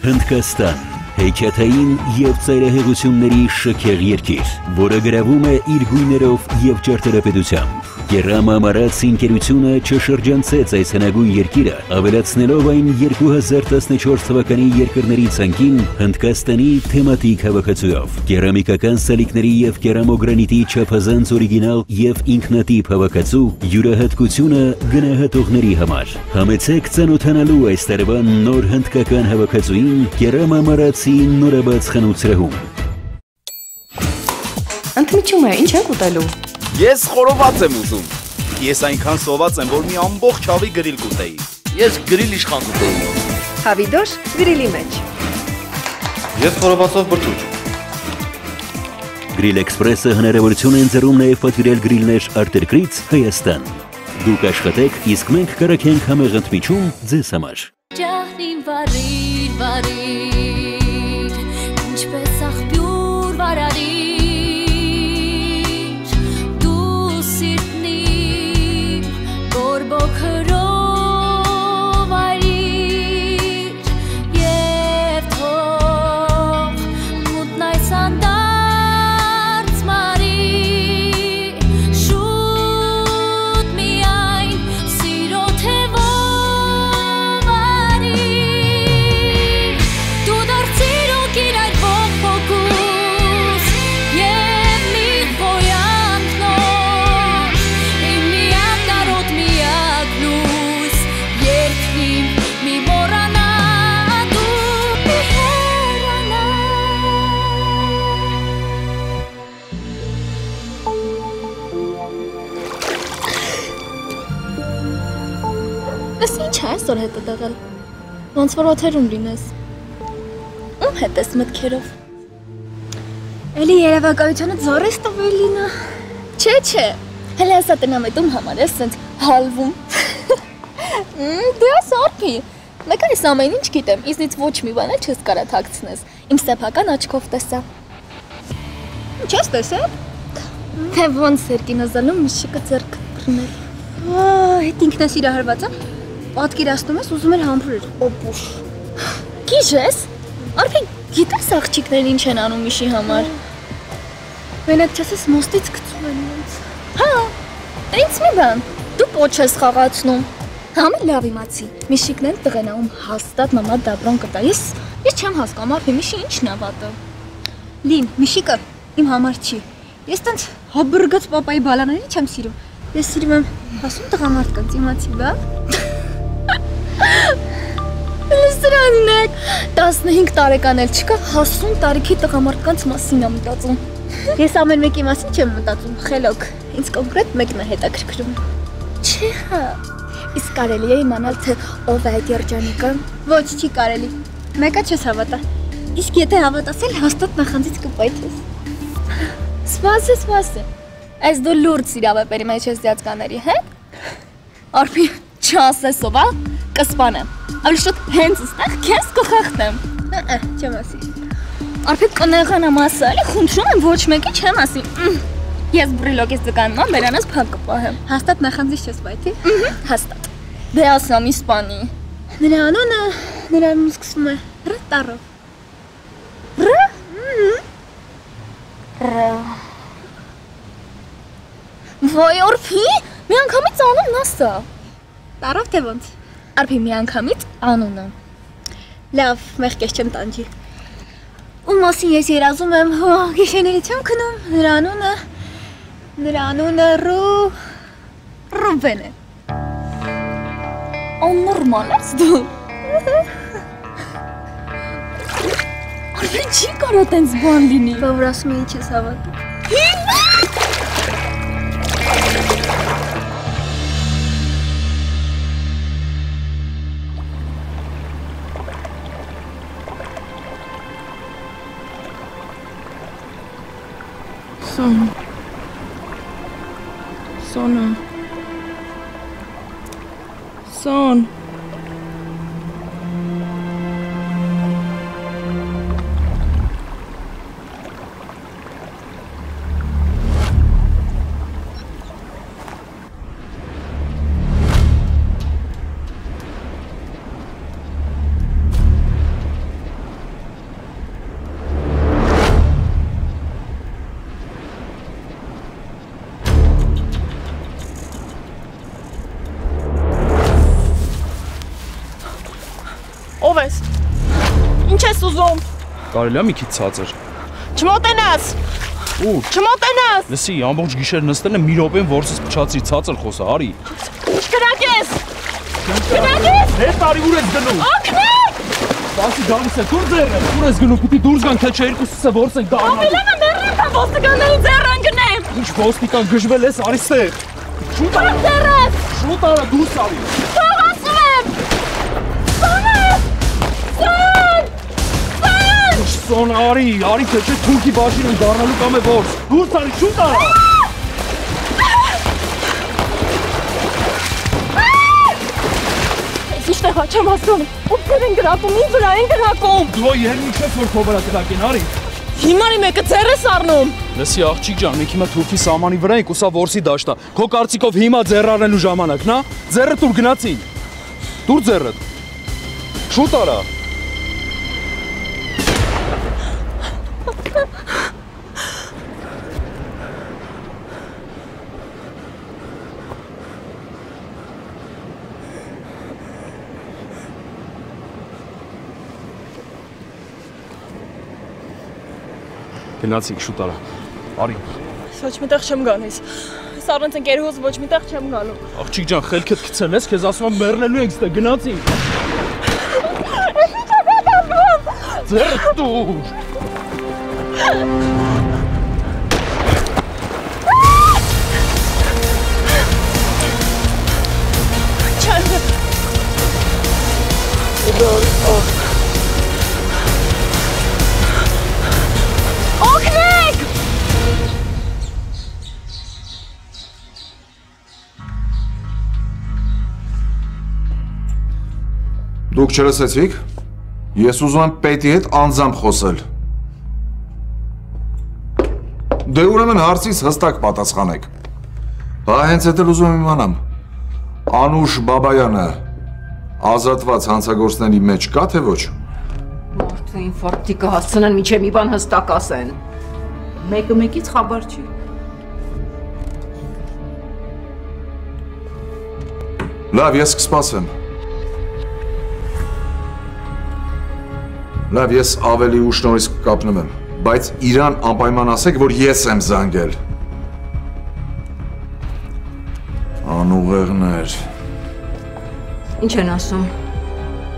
Հնդկաստան, հեքիաթային և ծայրահեղությունների շքեղ երկիր, որը գրավում է իր գույներով և ճարտարապետությամբ։ Կերամ Ամարաց ընկերությունը չշրջանցեց այս հնագույն երկիրը, ավելացնելով այն 2014 թվականի երկրների ցանկին Հնդկաստանի թեմատիկ հավաքածուով։ Կերամիկական սալիկների և կերամոգրանիտի չափազանց օրիգինալ և ինքնատիպ հավաքածու յուրահատկությունը գնահատողների համար։ Համեցեք ծանոթանալու այս տարվա նոր հնդկական հավաքածուին Կերամ Ամարացի նորաբաց խանութսրահում։ Ընդմիջում է, ինչ եք ուտելու։ Ես խորոված եմ ուզում։ Ես այնքան սոված եմ, որ մի ամբողջ հավի գրիլ կուտեի։ Ես գրիլ իշխան կուտեի։ Հավիդոշ գրիլի մեջ։ Ես խորովածով բրդուճ։ Գրիլ Էքսպրեսը հնարավորություն է ընձեռում նաև պատվիրել գրիլներ արտերկրից Հայաստան։ Դուք աշխատեք, իսկ մենք կրակենք համեղ ընդմիջում ձեզ համար։ Ջահրին վարիր, ինչպես աղբյուր վարարիր, դու սիրտնի բորբոքրով արիր, և թող մուտն այս անդարձ մարի, շուտ միայն սիրո թևով արի, դու դարձիր օգիր այդ ողբոքուս և մի խոյանքնոր, իմ միակ կարոտ միակ լույս, երկրին մի մոռանա դու մի հեռանա։ Ես ինչ է այսօր հետը դեղել, ոնց որ օթերում լինես, ում հետ ես մտքերով, էլի երևակայությանը ձոր ես տվել լինա, չէ, հել հեսա տնամետում համար ես սենց հալվում, դու ես արպի, մեկ այս ամեն ինչ գիտեմ, իզնից ոչ մի բան էլ չես կարա թաքցնես, իմ սեփական աչքով տեսա, ինչ ես տեսել, թե ոնց էր կինոզալում միշիկը ձեռք բռնել, հետ ինքնասիրահարված է, պատկերացնում ես ուզում էր համբուրել, օպուշ, գիժ ես, արպի գիտես աղջիկներն ինչ են անում միշի համար, մենակ չես ես մոստից գցում են ինձ, հա, ինձ մի բան, դու պոչ ես խաղացնում, համի լավ իմացի, միշիկներն տղեն ում հաստատ մամա դաբրոն կտա, ես չեմ հասկանում արպի միշի ինչն է վատը, լին, միշիկը իմ համար չի, ես տենց հաբրգած պապայի բալաների չեմ սիրում, ես սիրում եմ հասուն տղամարդկանց իմացի, բա? Լսրանն եք, 15 տարեկան էլ չկա, հասուն տարիքի տղամարդկանց մասին եմ մտածում։ Ես ամեն մեկի մասին չեմ մտածում, խելոք, ինձ կոնկրետ մեկն է հետաքրքրում։ Չէ հա, իսկ կարելի է իմանալ, թե ով է այդ երջանիկը։ Ոչ, չի կարելի, մեկը չես հավատա, իսկ եթե հավատասել, հաստատ նախանձից կպայթես։ Սպասե, այս դու լուրջ սիրավեպերի մեջ ես ձյացկաների հետ, արպի չասես ով, կսպանեմ, ավելի շուտ հենց ստեղ քեզ կխախտեմ, չեմ ասի, արպի կնեղանամ ասա, խնդրում եմ ոչ մեկի չեմ ասի, ես բրիլոկից դկաննա բերանս փակ կպահեմ, հաստատ նախանձից չես պայթի, հաստատ, դե ասամ իսպանի, նրա անունը, նրա անունը սկսվում է ռ տառով, Ոյ արպի, մի անգամից անունն ասա, տառով թե ոնց, արպի մի անգամից անունը, լավ, մեղք ես չեմ տանջի, ում մասին ես երազում եմ, գիշերներից եմ քնում, նրա անունը Ռուբեն է, աննորմալ ես դու, արպի չի կարա տենց բան լինի, որ ասում է ինչ ես հավատում, Son. Ինչ ես ուզում։ Կարելի է մի քիչ ցածր։ Չմոտենաս։ Ուր։ Չմոտենաս։ Լսի, ամբողջ գիշեր նստել եմ մի րոպեն որսս փչացրի ցածր խոսա, արի։ Ինչ կրակես։ Կրակես։ Հետ արի ուր ես գնում։ Օգնեք։ Բացի գալիս է, դուր ձեռը։ Ուր ես գնում, պիտի դուրս գան, թե չէ երկուսս է որս են գանալ։ Ավելանը մեռնեմ, թե ոստիկանների ձեռն գնեմ։ Ինչ ոստիկան գժվել ես, արի ստեղ։ Շուտ արա ձեռս։ Շուտ արա, դուրս արի։ Թող ասում եմ։ Սոն արի, թե չէ թուրքի բաժին են դառնալու կամ է որս։ Դուրս արի, շուտ արա։ Իշտեղ չեմ ասում, ովքեր են գրակում, ինձ վրա են գրակում։ Դու երնի չես, որ քո վրա գրակեն, արի։ Հիմարի մեկը ձեռ ես առնում։ Լսի աղջիկ ջան, մենք հիմա թուրքի սահմանի վրա ենք ու սա որսի դաշտ է։ Քո կարծիքով հիմա ձեռ առնելու ժամանակն է։ Ձեռը տուր գնացին։ Տուր ձեռը։ Շուտ արա։ Գնացինք շուտ արա, արի։ Ոչ միտեղ չեմ գալիս, ես առանց ընկերուհուս ոչ միտեղ չեմ գալու։ Աղջիկ ջան, խելքդ գցել ես, քեզ ասում եմ մեռնելու ենք ստե, գնացինք։ Ձեռք տուր։ Օգնեք! Դուք չլսեցիք? Ես ուզում եմ պետի հետ անձամբ խոսել։ Դե ուրեմն հարցից հստակ պատասխանեք։ Հա հենց էդ էլ ուզում եմ իմանամ։ Անուշ Բաբայանը ազատված հանցագործների մեջ կա թե ոչ։ Մարդու ինֆարկտի կհասցնեն միջև մի բան հստակ ասեն։ Մեկը մեկից խաբար չի։ Լավ, ես կսպասեմ։ Լավ, ես ավելի ուշ նորից կապնում եմ, բայց իրան անպայման ասեք, որ ես եմ զանգել։ Անուղեղներ։ Ինչ են ասում։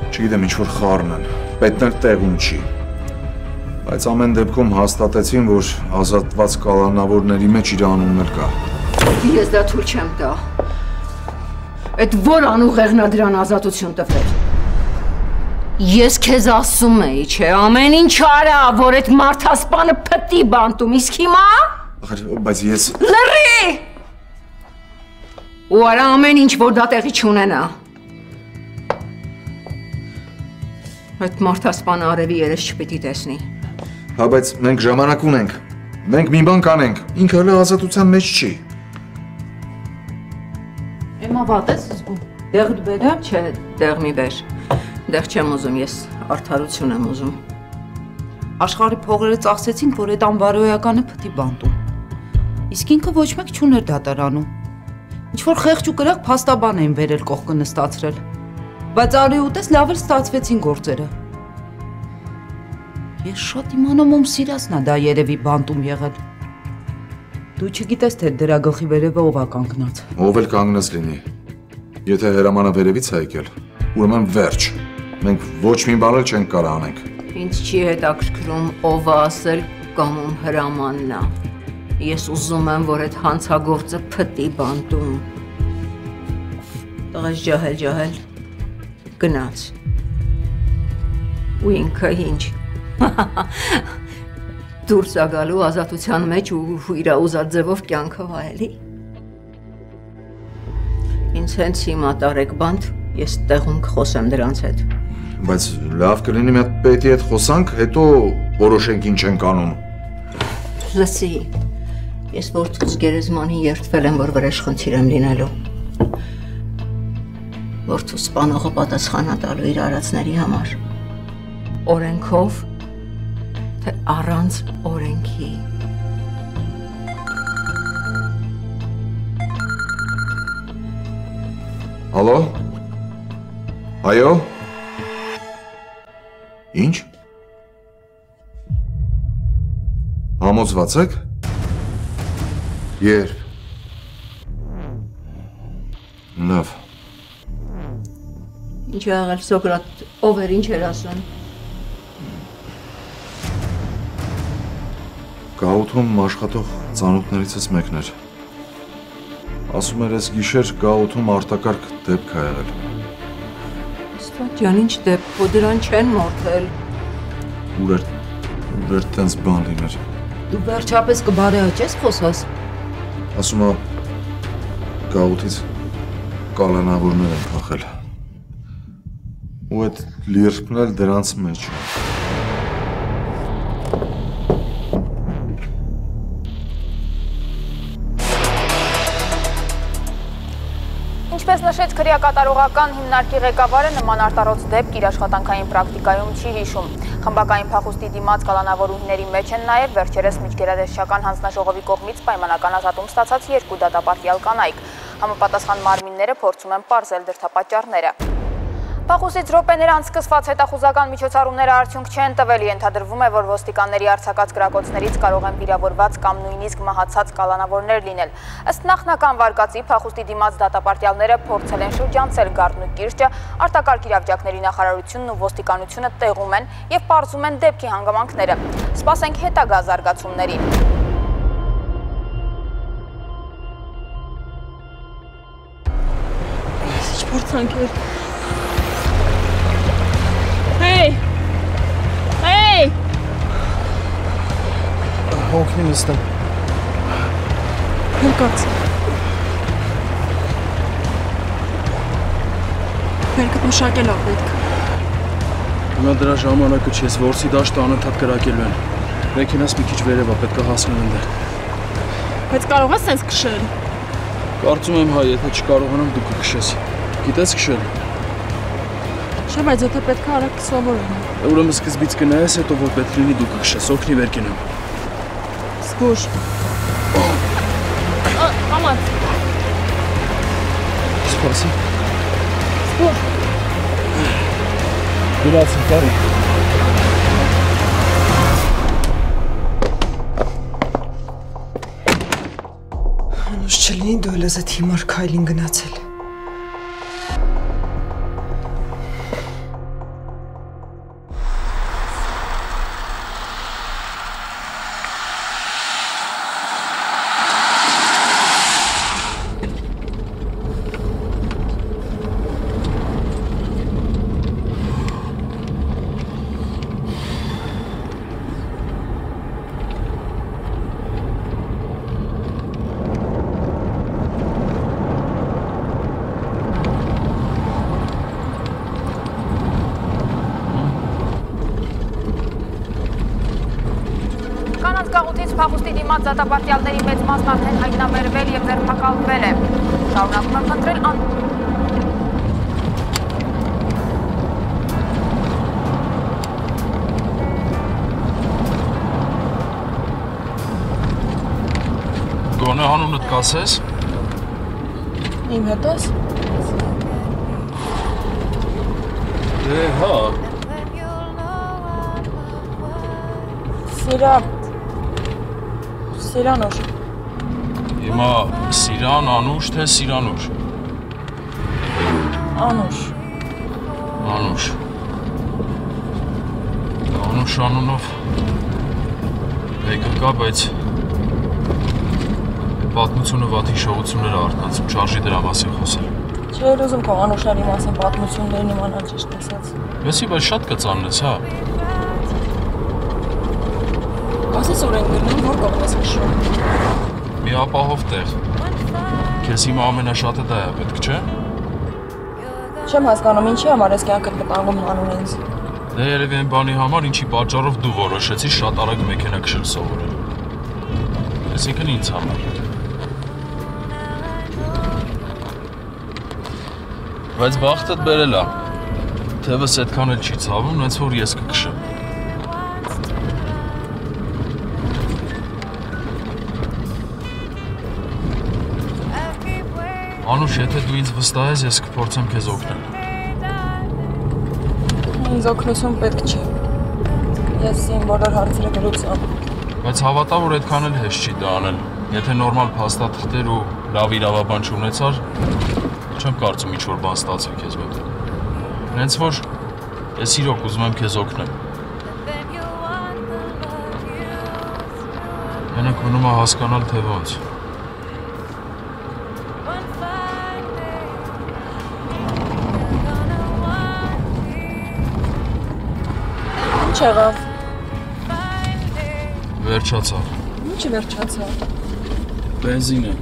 Չգիտեմ, ինչ-որ խառն են, պետն էլ տեղում չի։ Բայց ամեն դեպքում հաստատեցին, որ ազատված կալանավորների մեջ իր անունն էլ կա։ Ես դա թույլ չեմ տա։ Այդ որ անուղեղն է դրան ազատություն տվել։ Ես քեզ ասում էի, չէ, ամեն ինչ արա, որ այդ մարդասպանը փտի բանտում, իսկ հիմա… Բայց ես… Լռի! Ու արա ամեն ինչ, որ դա տեղի չունենա։ Այդ մարդասպանը արևի երես չպետի տեսնի։ Հա, բայց մենք ժամանակ ունենք, մենք մի բան կանենք, ինքը հələ ազատության մեջ չի։ Էմա վատ ես զգում, դեղ դբերա։ Չէ, դեղ մի բեր, դեղ չեմ ուզում, ես արդարություն եմ ուզում։ Աշխարհի փողերը ծախսեցին, որ այդ անբարոյականը փտի բանտում։ Իսկ ինքը ոչ մեկ չուներ դատարանում։ Ինչ-որ խեղճ ու կրակ փաստաբան էին վերել կողքը նստացրել։ Բայց արի ուտես լավ էլ ստացվեցին գործերը։ Ես շատ իմանում ում սիրասն է դա երևի բանտում եղել։ Դու չգիտես, թե դրա գլխի վերևը ով է կանգնած։ Ով էլ կանգնած լինի։ Եթե հրամանը վերևից է եկել, ուրեմն վերջ։ Մենք ոչ մի բան էլ չենք կարող անենք։ Ինձ չի հետաքրքրում ով է ասել կամ ում հրամանն է։ Ես ուզում եմ, որ այդ հանցագործը փտի բանտում։ Տղես ջահել գնաց։ Ու ինքը ինչ։ Դուրս է գալու ազատության մեջ ու իր ուզած ձևով կյանքը վայելի։ Ինձ հենց հիմա տարեք բանտ, ես տեղում կխոսեմ դրանց հետ։ Բայց լավ կլինի մի հատ պետի հետ խոսանք, հետո որոշենք ինչ ենք անում։ Լսի, ես որդուց գերեզմանին երդվել եմ, որ վրեժխնդիր եմ լինելու։ Որդու սպանողը պատասխան է տալու իր արածների համար։ Օրենքով, թե առանց օրենքի։ Ալո։ Այո։ Ինչ։ Համոզված եք։ Երբ։ Լավ։ Ինչ է եղել Սոկրատ, ով էր, ինչ էր ասում։ Գաութում աշխատող ծանոթներիցս մեկն էր։ Ասում էր, այս գիշեր գաութում արտակարգ դեպք է եղել։ Աստված ջան, ինչ դեպք, որ դրան չեն մորթել։ Ուր էր տենց բան լիներ։ Դու վերջապես կբարեհաճես խոսաս։ Ասում է, գաութից կալանավորներ են փախել։ Ու այդ լիրքն էլ դրանց մեջ է։ Ինչպես նշեց քրեակատարողական հիմնարկի ղեկավարը, նման արտարոց դեպք իր աշխատանքային պրակտիկայում չի հիշում։ Խմբակային փախուստի դիմաց կալանավորուհիների մեջ են նաև վերջերս միջգերադասչական հանձնաժողովի կողմից պայմանական ազատում ստացած 2 դատապարտյալ կանայք։ Համապատասխան մարմինները փորձում են պարզել դրդապատճառները։ Փախուստից րոպեներ անց սկսված հետախուզական միջոցառումները արդյունք չեն տվել, ենթադրվում է, որ ոստիկանների արձակած կրակոցներից կարող են վիրավորված կամ նույնիսկ մահացած կալանավորներ լինել։ Ըստ նախնական վարկածի, փախուստի դիմաց դատապարտյալները փորձել են շրջանցել Գառնու կիրճը, արտակարգ իրավիճակների նախարարությունն ու ոստիկանությունը տեղում են եւ պարզում են դեպքի հանգամանքները։ Սպասենք հետագա զարգացումներին։ Ինչ փորձանք էր։ Hey! Հոգին նստեմ։ Հերկաց։ Հերկդ մշակել ա պետք։ Հիմա դրա ժամանակը չես, որսի դաշտը անընդհատ կրակելու են։ Մեքենաս մի քիչ վերև ա, պետք է հասնեն ընդեղ։ Բայց կարող ես սենց քշել։ Կարծում եմ հայ, եթե չկարողանամ դու կքշես։ Գիտես քշել։ Չէ, բայց եթե պետք է արագ սովորեմ։ Ուրեմն սկզբից կնայես, հետո որ պետք լինի դու կքշես, օգնի վեր կենամ։ Զգուշ։ Համած։ Սպասի։ Զգուշ։ Գրացին, կարի։ Անուշ չլինի դու էլ ես այդ հիմար քայլին գնացել։ Փախուստի դիմաց դատապարտյալների մեծ մասն արդեն հայտնաբերվել եւ ձերբակալվել է։ Շարունակում եմ խնդրել Գոնե հանունդ կասես։ Իմ հետ ես։ Դե հա։ Սիրանուր։ Հիմա Սիրան, Անուշ, թե Սիրանուր։ Անուշ։ Անուշ։ Անուշ անունով մեկը կա, բայց պատմությունը վատ հիշողություններ է արթնացում, չարժի դրա մասին խոսել։ Չէր ուզում քո Անուշների մասին պատմություններն իմանալ, ճիշտ ասած։ Եսի, բայց շատ կծաննես, հա։ Ասես որ են գնում, որ կողմ ես քշում։ Մի ապահով տեղ։ Քեզ հիմա ամենաշատը դա է, պետք չէ։ Չեմ հասկանում, ինչի համար ես կյանքդ վտանգում հանուն ինձ։ Դե երևի այն բանի համար, ինչի պատճառով դու որոշեցի շատ արագ մեքենա քշել սովորել։ Այսինքն ինձ համար։ Բայց բախտդ բերել է։ Թևս այդքան էլ չի ցավում, ոնց որ ես կքշեմ։ Անուշ, եթե դու ինձ վստահես, ես կփորձեմ քեզ օգնել։ Ինձ օգնություն պետք չի։ Ես իմ բոլոր հարցերը գրուց եմ։ Բայց հավատա, որ այդքան էլ հեշտ չի դա անել։ Եթե նորմալ փաստաթղթեր ու լավ իրավաբան չունեցար, չեմ կարծում ինչ-որ բան ստացի քեզ մոտ։ Հենց որ ես իրոք ուզում եմ քեզ օգնեմ։ Մենակ մնում է հասկանալ, թե ոնց։ Ինչ եղավ։ Վերջացավ։ Ինչ վերջացավ։ Բենզին է։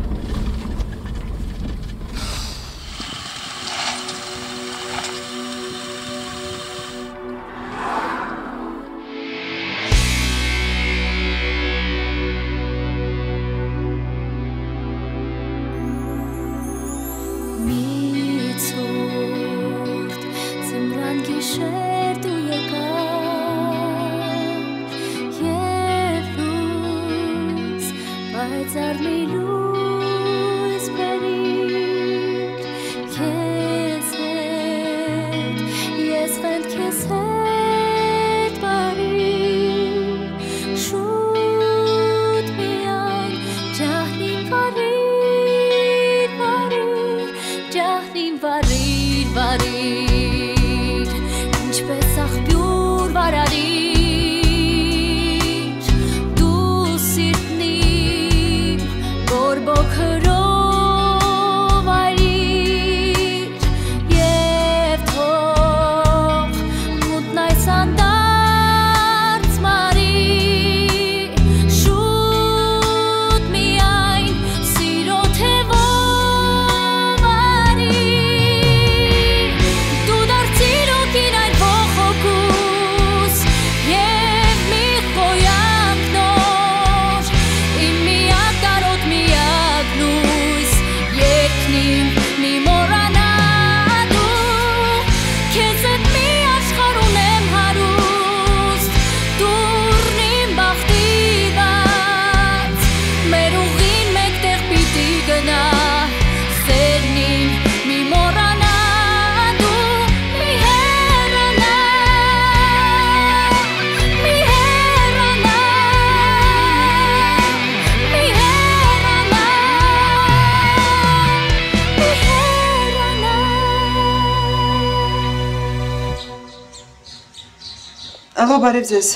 Աղա բարև ձեզ,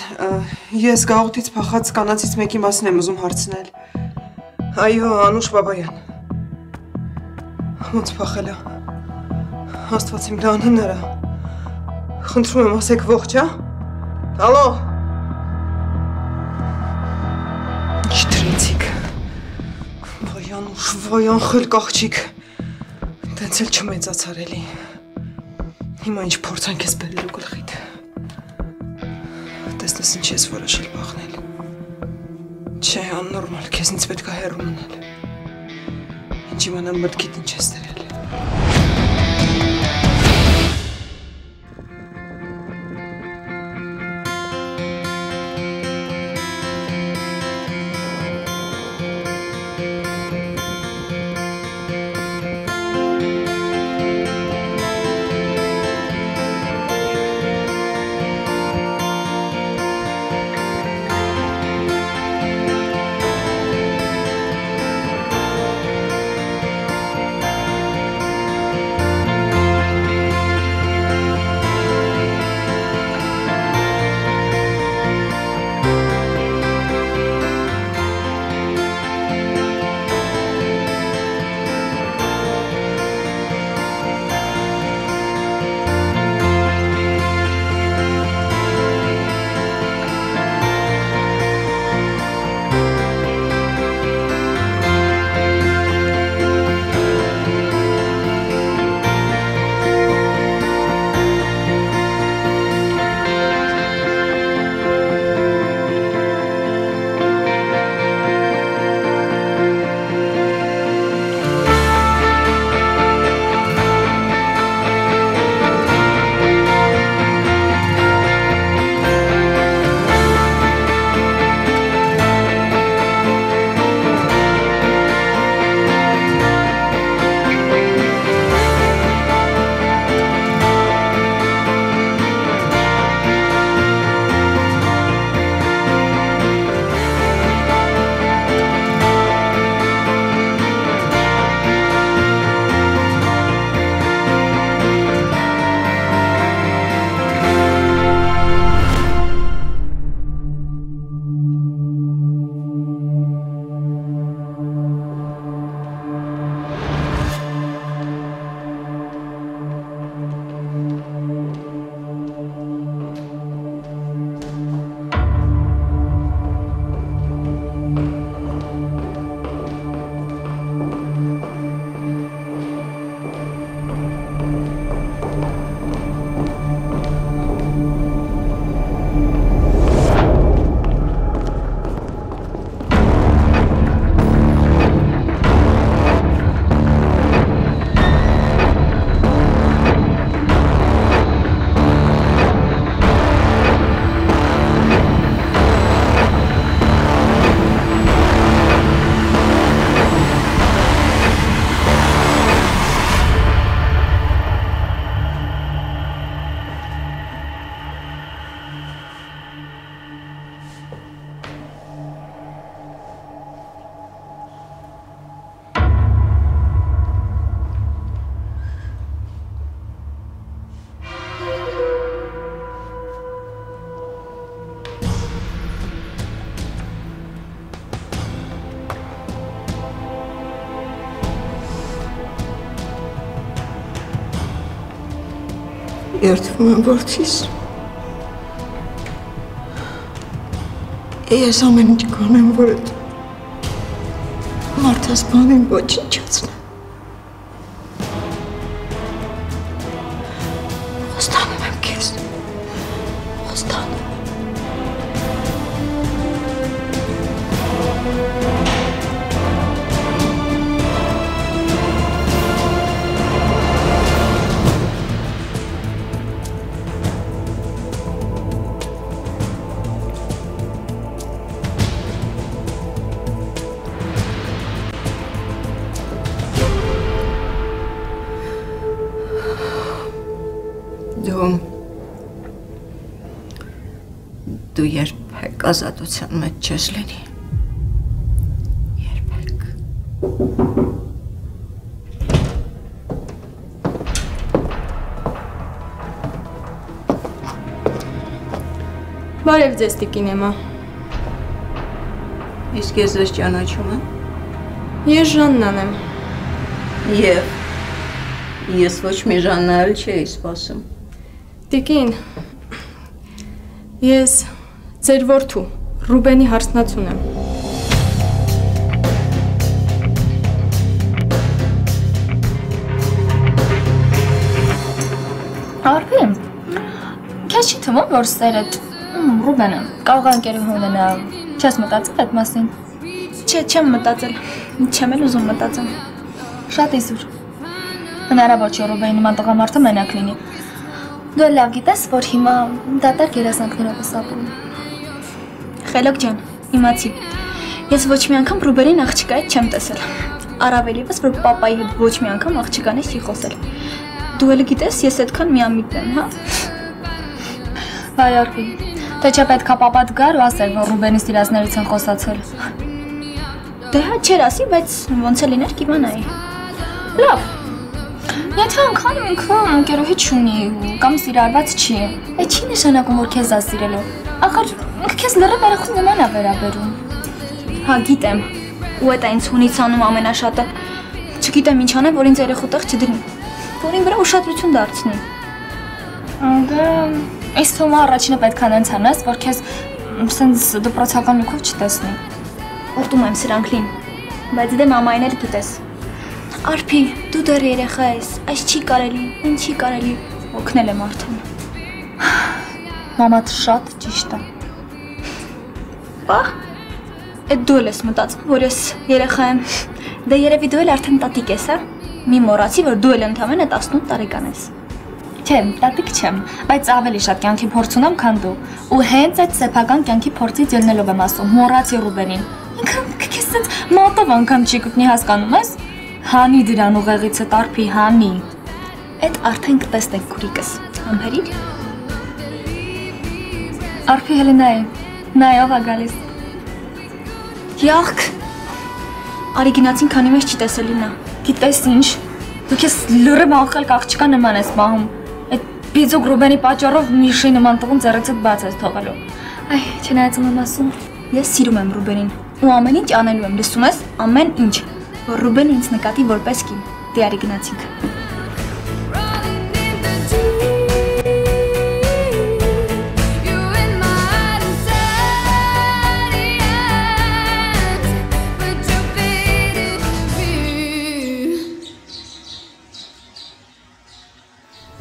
ես գաղութից փախած կանացից մեկի մասին եմ ուզում հարցնել։ Այո, Անուշ Բաբայան։ Ոնց փախել է։ Աստված իմ լանը նրա։ Խնդրում եմ ասեք ողջ, հա։ Ալո։ Ինչ դրեցիք։ Վայ Անուշ, վայ անխել կաղջիկ։ Տենց էլ չմեծացար էլի։ Հիմա ինչ փորձանք ես բերելու գլխիդ։ Տեսնես ինչ ես որոշել բախնել։ Չէ, աննորմալ, քեզնից պետք է հեռու մնալ։ Ինչ իմանամ մտքիդ ինչ ես դրել։ Երդվում եմ որդիս։ Ես ամեն ինչ կանեմ, որ այդ մարդասպանին ոչնչացնեմ։ Խոստանում եմ քեզ։ Խոստանում։ Դու երբեք ազատության մեջ չես լինի։ Երբեք։ Բարև ձեզ տիկին Էմա։ Իսկ ես ես ճանաչում եմ։ Ես Ժաննան եմ։ Եվ ես ոչ մի Ժաննա էլ չէի սպասում։ Տիկին, ես ձեր որդու, Ռուբենի հարսնացուն եմ։ Արփի, քեզ չի թվում, որ սերդ Ռուբենը կարող է ընկերուհի ունենա, չես մտածել այդ մասին։ Չէ, չեմ մտածել, չեմ էլ ուզում մտածել։ Շատ իզուր։ Հնարավոր չէ Ռուբենի նման տղամարդը մենակ լինի։ Դու էլ լավ գիտես, որ հիմա դատարկ երազանքներով ես ապրում։ Խելոք ջան, իմացի։ Ես ոչ մի անգամ Ռուբենին աղջկայից չեմ տեսել։ Առավել ևս, որ պապայի հետ ոչ մի անգամ աղջկանից չի խոսել։ Դու էլ գիտես, ես այդքան միամիտ եմ, հա։ Վայ Արփի, թե չէ պետքա պապատ գար ու ասեր, որ Ռուբենի սիրածներից են խոսացել։ Դե հա չեր ասի, բայց ոնց է լիներ կիմանայի։ Լավ։ Եթե անգամ ինքը ընկերուհի չունի կամ սիրարված չի, այդ չի նշանակում, որ քեզ է սիրելու։ Ախր ինքը քեզ լրիվ երախոս նման է վերաբերում։ Հա, գիտեմ։ Ու այդ ինձ հունից անում ամենաշատը։ Չգիտեմ ինչ անեմ, որ ինձ երախո տեղ չդրի։ Որ ինձ վրա ուշադրություն դարձնի։ Դե, այս թվում առաջինը պետք է նենց անես, որ քեզ սենց դպրոցական լուքով չտեսնի։ Օրտում եմ սրանք լին, բայց դե մամային էլ գիտես։ Արփի, դու դեռ երեխա ես, այս չի կարելի, ինչ չի կարելի, օգնել եմ արդեն։ Մամատ շատ ճիշտ է։ Բա, այդ դու ես մտածում, որ ես երեխա եմ, դե երևի դու էլ արդեն տատիկ ես, հա։ Մի մոռացի, որ դու էլ ընդամենը 18 տարեկան ես։ Չէ, տատիկ չեմ, բայց ավելի շատ կյանքի փորձ ունեմ, քան դու։ Ու հենց այդ սեփական կյանքի փորձից ելնելով եմ ասում, մոռացի Ռուբենին։ Ինքը քեզ սենց մատով անգամ չի գտնի, հասկանում ես։ Հանի դրան ուղեղից է Արփի, հանի։ Այդ արդեն կտեսնենք քուրիկս, համբերիր։ Արփի Հելենայի, նայով է գալիս։ Յախք, արի գնացին, քանի մեջ չի տեսել ինա։ Գիտես ինչ, դու քեզ լրիվ անխելք աղջկա նման ես պահում։ Այդ բիձուկ Ռուբենի պատճառով Միշի նման տղուն ձեռքից բաց ես թողելու։ Այ, չնայած եմ ասում, ես սիրում եմ Ռուբենին ու ամեն ինչ անելու եմ, լսում ես, ամեն ինչ։ Որ Ռուբենը ինձ նկատի որպես կին, դե արի գնացինք։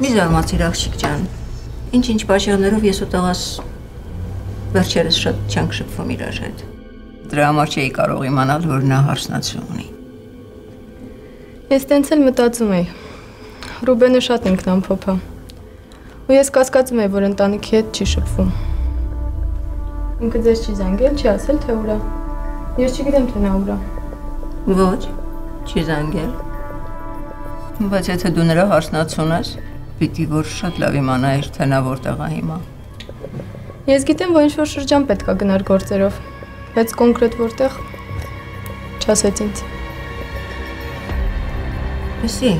Մի զարմացիր աղջիկ ջան, ինչ-ինչ պատճառներով ես ու տղաս վերջերս շատ չենք շփվում իրար հետ։ Դրա համար չէի կարող իմանալ, որ նա հարսնացու ունի։ Ես տենց էլ մտածում էի, Ռուբենը շատ ինքնամփոփ է, ու ես կասկածում էի, որ ընտանիքի հետ չի շփվում։ Ինքը ձեզ չի զանգել, չի ասել, թե ուր է։ Ես չգիտեմ, թե նա ուր է։ Ոչ, չի զանգել։ Բայց եթե դու նրա հարսնացուն ես, պիտի որ շատ լավ իմանայիր, թե նա որտեղ է հիմա։ Ես գիտեմ, որ ինչ-որ շրջան պետք է գնար գործերով, բայց կոնկրետ որտեղ չասեց ինձ։ Լսի,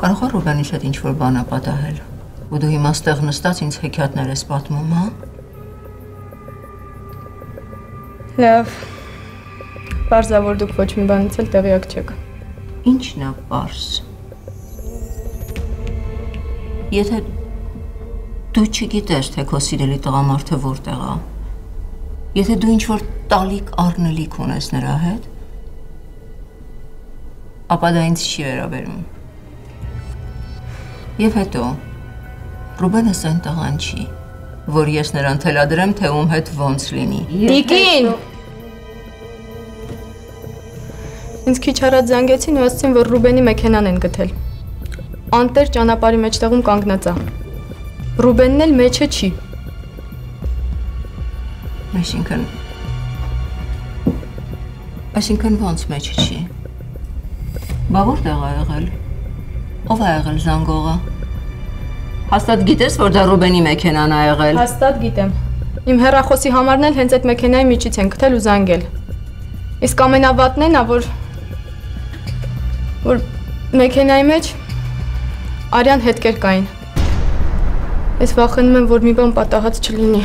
կարող է Ռուբենի հետ ինչ-որ բան է պատահել, ու դու հիմա ստեղ նստած ինձ հեքիաթներ ես պատմում, հա։ Լավ, պարզ է, որ դուք ոչ մի բանից էլ տեղյակ չեք։ Ինչն է պարզ։ Եթե դու չգիտես, թե քո սիրելի տղամարդը որտեղ է, եթե դու ինչ-որ տալիք առնելիք ունես նրա հետ, ապա դա ինձ չի վերաբերում։ Եվ հետո, Ռուբենս այն տղան չի, որ ես նրան թելադրեմ, թե ում հետ ոնց լինի։ Տիկին! Ինձ քիչ առաջ զանգեցին ու ասացին, որ Ռուբենի մեքենան են գտել։ Անտեր ճանապարհի մեջտեղում կանգնած է։ Ռուբենն էլ մեջը չի։ Այսինքն ոնց մեջը չի։ Բա որտեղ է եղել։ Ով է եղել զանգողը։ Հաստատ գիտես, որ դա Ռուբենի մեքենան է եղել։ Հաստատ գիտեմ։ Իմ հեռախոսի համարն էլ հենց այդ մեքենայի միջից են գտել ու զանգել։ Իսկ ամենավատն այն է, որ մեքենայի մեջ արյան հետքեր կային։ Ես վախենում եմ, որ մի բան պատահած չլինի։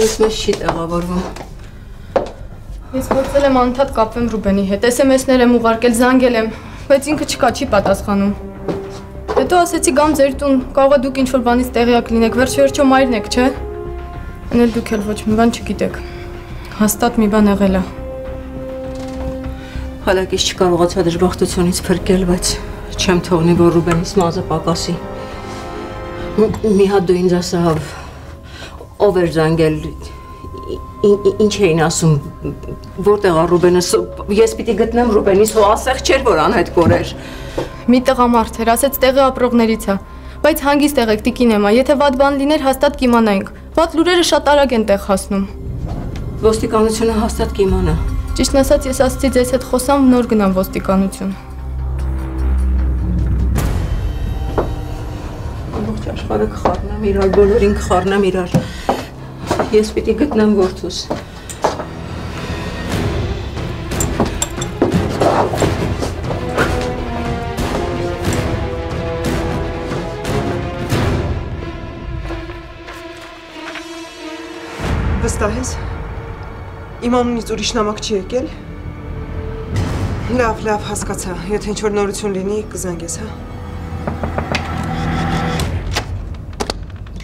Ես մեզ չի տեղավորվում։ Ես փորձել եմ անդադ կապվեմ Ռուբենի հետ, SMS-ներ եմ ուղարկել, զանգել եմ, բայց ինքը չկա, չի պատասխանում։ Հետո ասեցի գամ ձեր տուն, կարող է դուք ինչ-որ բանից տեղյակ լինեք, վերջիվերջո մայրն եք, չէ՞։ Էն էլ դուք էլ ոչ մի բան չգիտեք։ Հաստատ մի բան եղել է։ Հալակից չկարողացա դժբախտությունից փրկել, բայց չեմ թողնի, որ Ռուբենից մազը պակասի։ Մի հատ դու ինձ ասա, ով էր զանգել, ինչ էին ասում, որտեղ է Ռուբենը, ես պիտի գտնեմ Ռուբենից, հո ասեղ չէր, որ անհետ կորեր։ Մի տղամարդ էր, ասեց տեղի ապրողներից է, բայց հանգիստ եղեք, տիկին Էմա, եթե վատ բան լիներ, հաստատ կիմանայինք, վատ լուրերը շատ արագ են տեղ հասնում։ Ոստիկանությունը հաստատ կիմանա։ Ճիշտն ասած, ես ասացի ձեզ հետ խոսամ, նոր գնամ ոստիկանություն։ Ամբողջ աշխարհը կխառնեմ իրար, բոլորին կխառնեմ իրար։ Ես պիտի գտնեմ որդուս։ Վստահ ես։ Իմ անունից ուրիշ նամակ չի եկել։ Լավ, հասկացա։ Եթե ինչ-որ նորություն լինի, կզանգես, հա։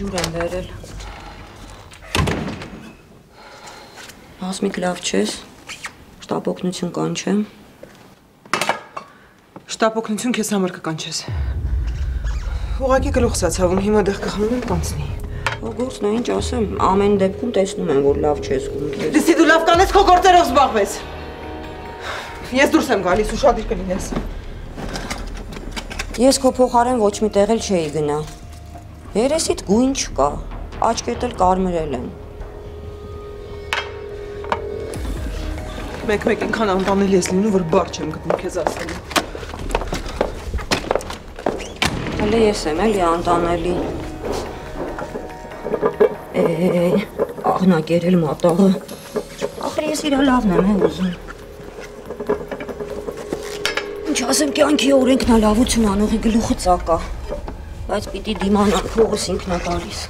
Ջուր եմ վերել։ Հասմիկ լավ չես, շտապ օգնություն կանչեմ։ Շտապ օգնություն քեզ համար կկանչես։ Ուղղակի գլուխս ա ցավում, հիմա դեղ կխմում եմ կանցնի։ Գործն է, ինչ ասեմ, ամեն դեպքում տեսնում եմ, որ լավ չես կունքես։ Դեսի դու լավ կանես, քո գործերով զբաղվես։ Ես դուրս եմ գալիս, ուշադիր կլինես։ Ես քո փոխարեն ոչ մի տեղ էլ չէի գնա։ Երեսիդ գույն չկա, աչքերդ էլ կարմրել են։ Մեկ-մեկ ինքան անտանելի ես լինում, որ բար չեմ գտնում քեզ ասելու։ Հələ ես եմ էլի անտանելի։ Աղնակ երել մատաղը։ Ախր ես իրա լավն եմ ուզում։ Ինչ ասեմ, կյանքի օրենքն է լավություն անողի գլուխը ծակա, բայց պիտի դիմանալ, փողս ինքն է տալիս։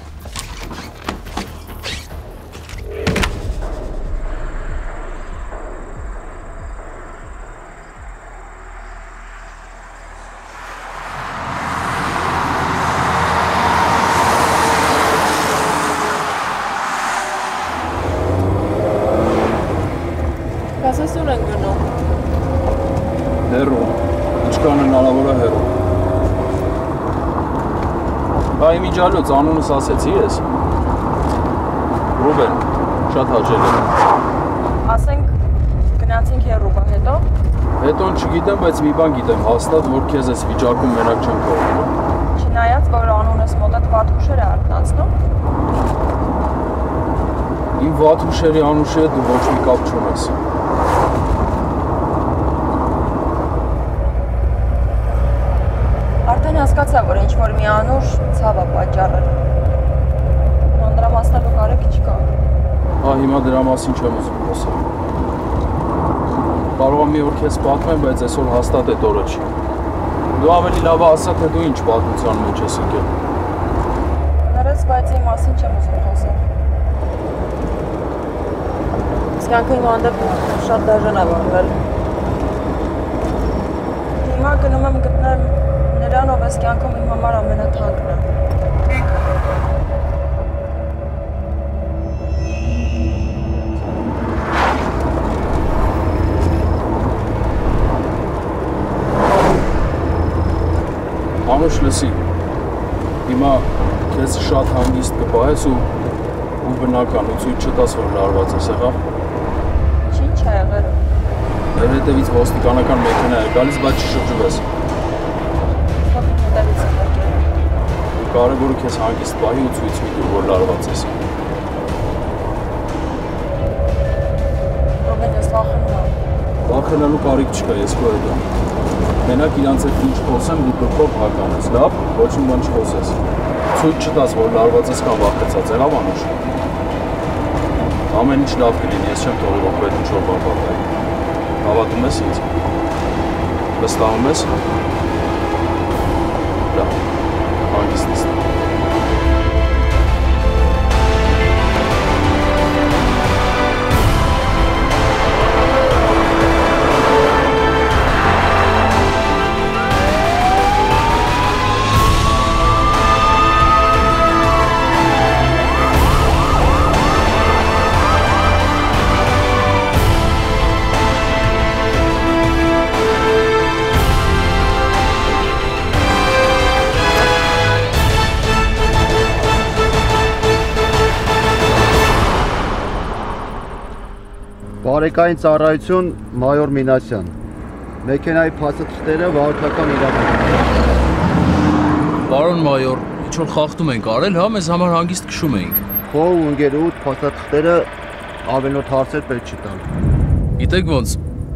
Ես ուր են գնում։ Հերո, ինչքան հնարավոր է հերո։ Բա իմիջալոց անունս ասեցի ես։ Ռուբեն, շատ հաճելի։ Ասենք գնացինք հերոբա հետո։ Հետոն չգիտեմ, բայց մի բան գիտեմ հաստատ, որ քեզ այս վիճակում մենակ չեմ թողնելու։ Չնայած, որ անունս մոտդ վատ հուշեր է արտնացնում։ Իմ վատ հուշերի անուշի հետ դու ոչ մի կապ չունես։ Արդեն հասկացա, որ ինչ-որ մի անուշ ցավ է պատճառել։ Անդրամասնելու կարիք չկա։ Հիմա դրա մասին չեմ ուզում խոսել։ Կարող եմ մի օր քեզ պատմեմ, բայց այսօր հաստատ այդ օրը չի։ Դու ավելի լավ ասա, թե դու ինչ պատմության մեջ ես եկել։ Ներս, բայց իմ մասին չեմ ուզում խոսել։ Կյանքը իմ հանդեպ շատ դաժան է վարվել։ Հիմա գնում եմ գտնեմ նրան, ով այս կյանքում իմ համար ամենաթանկն է։ Անուշ լսի, հիմա քեզ շատ հանգիստ կպահես ու բնական ու ցույց չտաս, որ լարված ես, եղավ։ Ինչ է եղել։ Դեր հետևից ոստիկանական մեքենա է գալիս, բայց չշրջվես։ Հետևից է եկել։ Կարևորը քեզ հանգիստ պահի ու ցույց մի տուր, որ լարված ես։ Ռոբեն, ես վախենում եմ։ Վախենալու կարիք չկա, ես քո հետ եմ։ Մենակ իրանց հետ ինչ խոսեմ, դու դրկով հականես, լավ, ոչ մի բան չխոսես։ Ցույց չտաս, որ լարված ես կամ վախեցած, եղավ Անուշ։ Ամեն ինչ լավ կլինի, ես չեմ թողի, որ այդ ինչ-որ բան պատահի։ Հավատում ես ինձ։ Վստահում ես։ Լավ, հանգիստ նստի։ Բարեկային ծառայություն մայոր Մինասյան։ Մեքենայի փաստաթղթերը վարորդական իրավունք։ Պարոն մայոր, ինչ-որ խախտում ենք արել, հա, մեզ համար հանգիստ քշում էինք։ Քո ու ընկերուդ փաստաթղթերը ավելորդ հարցեր պետք չի տալ։ Գիտեք ոնց,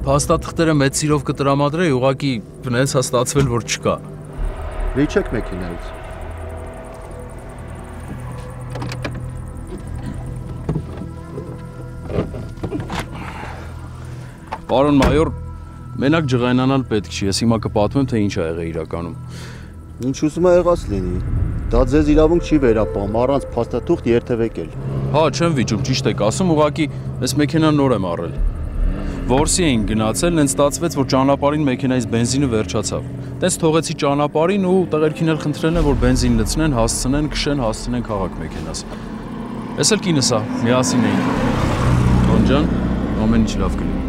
փաստաթղթերը մեծ սիրով կտրամադրեի, ուղղակի բնեց հա ստացվել, որ չկա։ Լիչեք մեքենայից։ Պարոն մայոր, մենակ ջղայնանալ պետք չի, ես հիմա կպատմեմ, թե ինչ ա եղել իրականում։ Ինչ ուզում է եղած լինի։ Դա ձեզ իրավունք չի վերապահում, առանց փաստաթուղթ երթևեկել։ Հա, չեմ վիճում, ճիշտ եք ասում, ուղղակի այս մեքենան նոր եմ առել։ Որսի էին գնացել, նենց ստացվեց, որ ճանապարհին մեքենայից բենզինը վերջացավ։ Տենց թողեցի ճանապարհին ու տղերքին էլ խնդրել եմ, որ բենզին լցնեն, հասցնեն, քշեն, հասցնեն քաղաք մեքենաս։ Էս էլ կինս ա, միասին էինք։ Տոն ջան, ամեն ինչ լավ կլինի։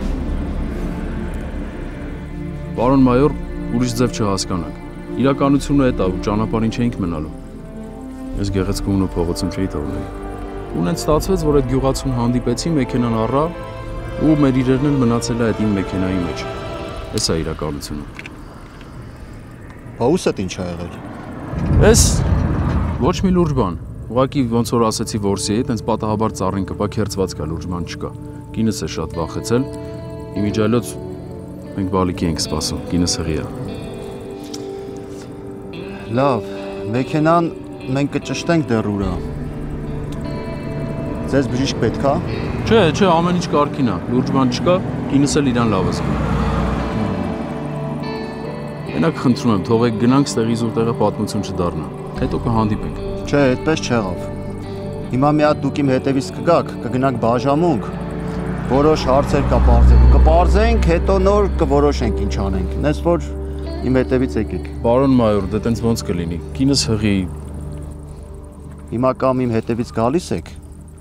Պարոն մայոր, ուրիշ ձև չհասկանանք։ Իրականությունը էդ է, ու ճանապարհին չէինք մնալու։ Ես գեղեցկուն ու փողոցում չէի թողնելու։ Ու նենց ստացվեց, որ այդ գյուղացուն հանդիպեցի, մեքենան առա, ու մեր իրերն էլ մնացել է այդ իմ մեքենայի մեջ։ Էս է իրականությունը։ Բա ուսդ ինչ ա եղել։ Էս ոչ մի լուրջ բան։ Ուղղակի ոնց որ ասեցի որսի հետ, տենց պատահաբար ծառին կպա քերծված կա, լուրջ բան չկա։ Կինս է շատ վախեցել։ Իմիջիալոց մենք բալիկի ենք սպասում, կինս հղի է։ Լավ, մեքենան մենք կճշտենք դեռ ուրա։ Ձեզ բժիշկ պետք է։ Չէ, ամեն ինչ կարգին է, լուրջ բան չկա, կինս էլ իրան լավ է զգում։ Մենակ խնդրում եմ, թողեք գնանք ստեղից ու տեղը պատմություն չդառնա, հետո կհանդիպենք։ Չէ, այդպես չեղավ։ Հիմա մի հատ դուք իմ հետևից կգաք, կգնանք բաժամունք, որոշ հարցեր կպարզելու, կպարզենք, հետո նոր կորոշենք ինչ անենք, նես որ իմ հետևից եկեք։ Պարոն մայոր, դե տենց ոնց կլինի, կինս հղի։ Հիմա կամ իմ հետևից գալիս եք,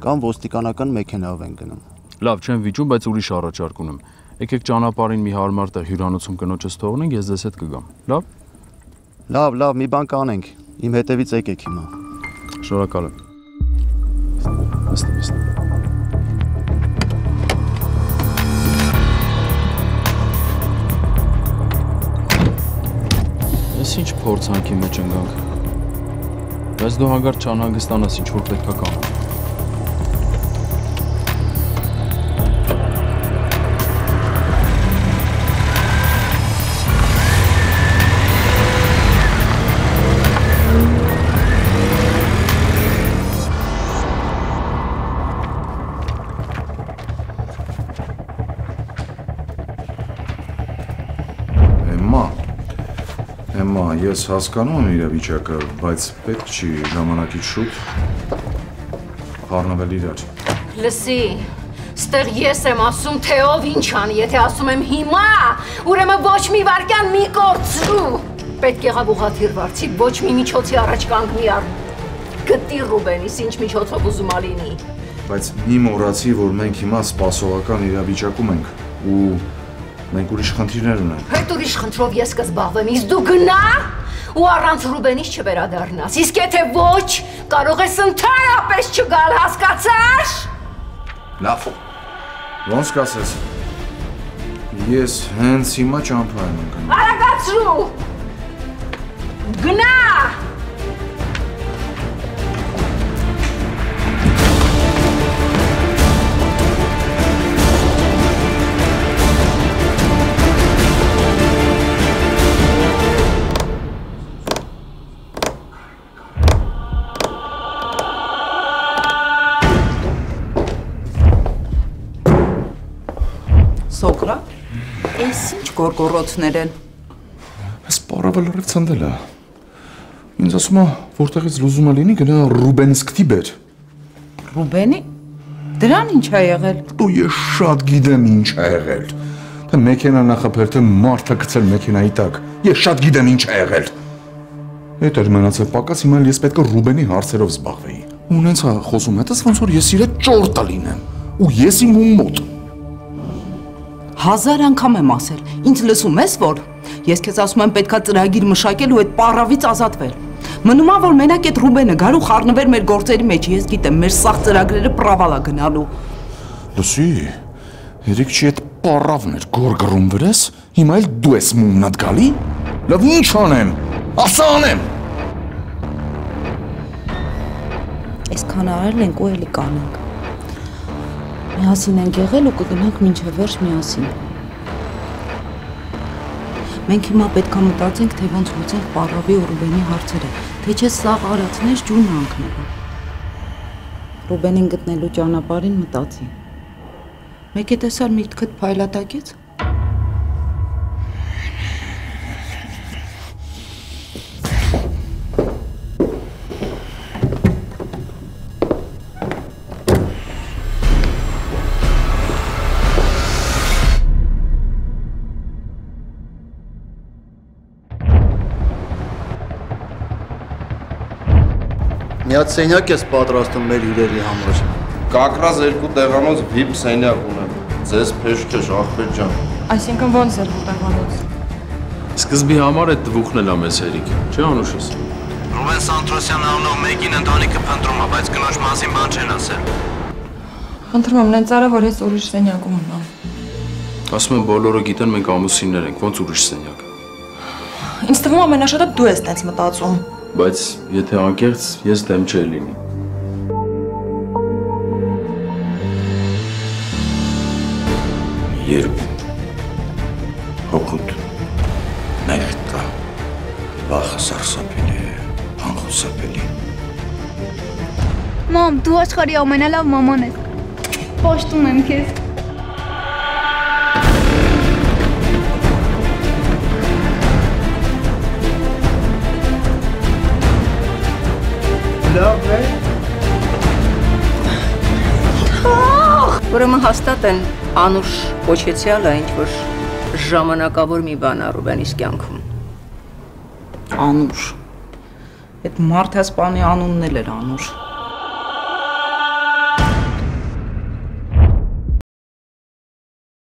կամ ոստիկանական մեքենայով են գնում։ Լավ, չեմ վիճում, բայց ուրիշ առաջարկ ունեմ։ Եկեք ճանապարհին մի հարմար տեղ հյուրանոցում կնոջս թողնենք, ես ձեզ հետ կգամ։ Լավ։ Լավ, մի բան կանենք։ Իմ հետևից եկեք հիմա։ Շնորհակալ եմ։ Նստի։ Ես ինչ փորձանքի մեջ ընկանք։ Բայց դու հանգարտ չանհանգստանաս, ինչ որ պետք է կանեմ։ Ես հասկանում եմ իրավիճակը, բայց պետք չի ժամանակից շուտ խառնվել իրար։ Լսի, ստեղ ես եմ ասում, թե ով ինչ անի, եթե ասում եմ հիմա, ուրեմն ոչ մի վարկյան մի կորցրու։ Պետք եղավ ուղղաթիռ վարձի, ոչ մի միջոցի առաջ կանգնի առ գտի Ռուբենիս, ինչ միջոցով ուզում ա լինի։ Բայց մի մոռացի, որ մենք հիմա սպասողական իրավիճակում ենք ու մենք ուրիշ խնդիրներ ունենք։ Հետ ուրիշ խնդրով ես կզբաղվեմ, իսկ դու գնա ու առանց Ռուբենից չվերադառնաս։ Իսկ եթե ոչ, կարող ես ընդհանրապես չգալ, հասկացա՞ր։ Լավ։ Ոնց կասես։ Ես հենց հիմա ճամփա եմ ընկնում։ Արագացրու։ Գնա։ Սոկրատ, այս ինչ գորգորոցներ են։ Այս պարավը լրիվ ցնդել է։ Ինձ ասում է, որտեղից լուզում է լինի, գնա Ռուբենսկի բեր։ Ռուբենի։ Դրան ինչ ա եղել։ Դու ես շատ գիտեմ ինչ ա եղել։ Թե մեքենա նախապերտը մարդը գցել մեքենայի տակ։ Ես շատ գիտեմ ինչ ա եղել։ Այդ էր մնացել պակաս, հիմա ես պետք է Ռուբենի հարցերով զբաղվեի։ Ու նենց ա խոսում հետս, ոնց որ ես իր հետ ճորտա լինեմ։ Ու ես իմ ու մոտ։ 1000 անգամ եմ ասել, ինձ լսում ես, որ ես քեզ ասում եմ պետքա ծրագիր մշակել ու այդ պարավից ազատվել։ Մնում է, որ մենակ այդ Ռուբենը գար ու խառնվեր մեր գործերի մեջ, ես գիտեմ, մեր սաղ ծրագրերը պրավալ ա գնալու։ Լսի, երեք չի այդ պարավն էր գորգռում վրես, հիմա էլ դու ես մումնատ գալի։ Լավ ինչ անեմ, ասա անեմ։ Այսքան արել ենք ու էլի կանենք։ Միասին ենք եղել ու կգնանք մինչև վերջ միասին։ Մենք հիմա պետք է մտածենք, թե ոնց լուծենք պարավի ու Ռուբենի հարցերը, թե չէ սաղ արածներ ջուրն անքնելու։ Ռուբենին գտնելու ճանապարհին մտածի։ Մեկ է տեսար միտքդ փայլատակեց։ Մի հատ սենյակ ես պատրաստում մեր հյուրերի համար։ Կակրազ 2 տեղանոց VIP սենյակ ունեմ։ Ձեզ փեշքեշ ախպետ ջան։ Այսինքն ոնց է տեղանոց։ Սկզբի համար այդ տվուխն էլ է մեզ հերիք, չէ՞ Անուշս։ Ռուբեն Սանտրոսյան անունով մեկին ընտանիքը փնտրում է, բայց կնոջ մասին բան չեն ասել։ Խնդրում եմ, նենց արա, որ ես ուրիշ սենյակում ունեմ։ Ասում եմ բոլորը գիտեն մենք ամուսիններ ենք, ոնց ուրիշ սենյակ։ Ինձ թվում է ամենաշատը դու ես տենց մտածում։ Բայց եթե անկեղծ, ես դեմ չէ լինի։ Երբ հոգուտ մեղք կա, վախը սարսափելի է, անխուսափելի։ Մամ, դու աշխարհի ամենալավ մաման ես։ Պաշտում եմ քեզ։ Լավ է։ Ուրեմն հաստատ են Անուշ Պոչեցյալը ինչ-որ ժամանակավոր մի բան է Ռուբենիս կյանքում։ Անուշ։ Այդ մարդասպանի անունն էլ էր Անուշ։